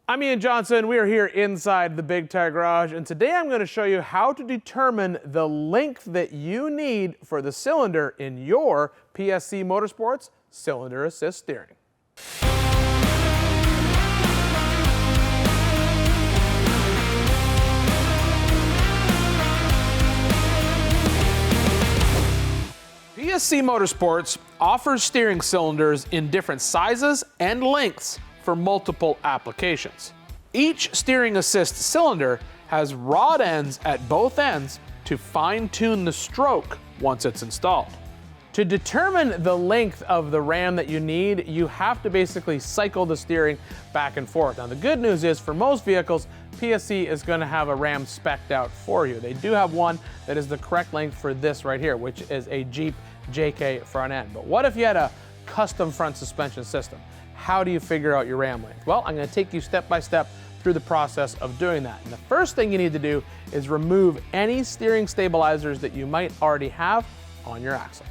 I'm Ian Johnson. We are here inside the Big Tire Garage, and today I'm going to show you how to determine the length that you need for the cylinder in your PSC Motorsports Cylinder Assist Steering. PSC Motorsports offers steering cylinders in different sizes and lengths for multiple applications. Each steering assist cylinder has rod ends at both ends to fine-tune the stroke once it's installed. To determine the length of the ram that you need, you have to basically cycle the steering back and forth. Now the good news is for most vehicles, PSC is going to have a ram spec'd out for you. They do have one that is the correct length for this right here, which is a Jeep JK front end. But what if you had a custom front suspension system? How do you figure out your ram length? Well, I'm going to take you step by step through the process of doing that. And the first thing you need to do is remove any steering stabilizers that you might already have on your axle.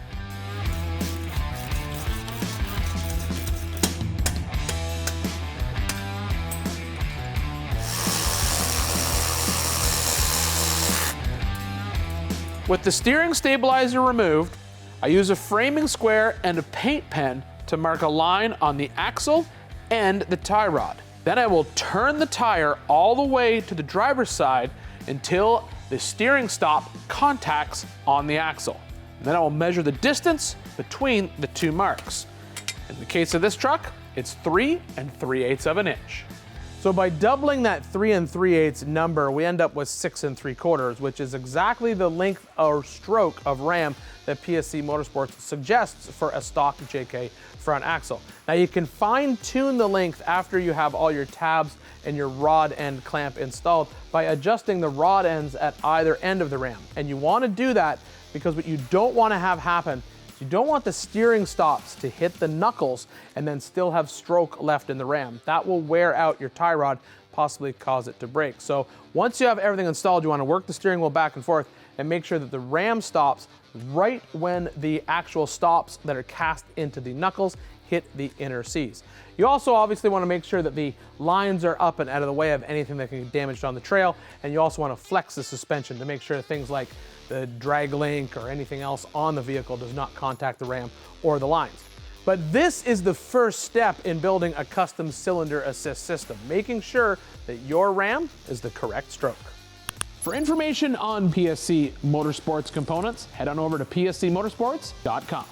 With the steering stabilizer removed, I use a framing square and a paint pen to mark a line on the axle and the tie rod. Then I will turn the tire all the way to the driver's side until the steering stop contacts on the axle. And then I will measure the distance between the two marks. In the case of this truck, it's 3 3/8 of an inch. So by doubling that 3 3/8 number, we end up with 6 3/4, which is exactly the length or stroke of ram that PSC Motorsports suggests for a stock JK front axle. Now you can fine tune the length after you have all your tabs and your rod end clamp installed by adjusting the rod ends at either end of the ram. And you want to do that because what you don't want to have happen, you don't want the steering stops to hit the knuckles and then still have stroke left in the ram. That will wear out your tie rod, possibly cause it to break. So once you have everything installed, you want to work the steering wheel back and forth and make sure that the ram stops right when the actual stops that are cast into the knuckles hit the inner C's. You also obviously want to make sure that the lines are up and out of the way of anything that can get damaged on the trail, and you also want to flex the suspension to make sure that things like the drag link or anything else on the vehicle does not contact the ram or the lines. But this is the first step in building a custom cylinder assist system, making sure that your ram is the correct stroke. For information on PSC Motorsports components, head on over to pscmotorsports.com.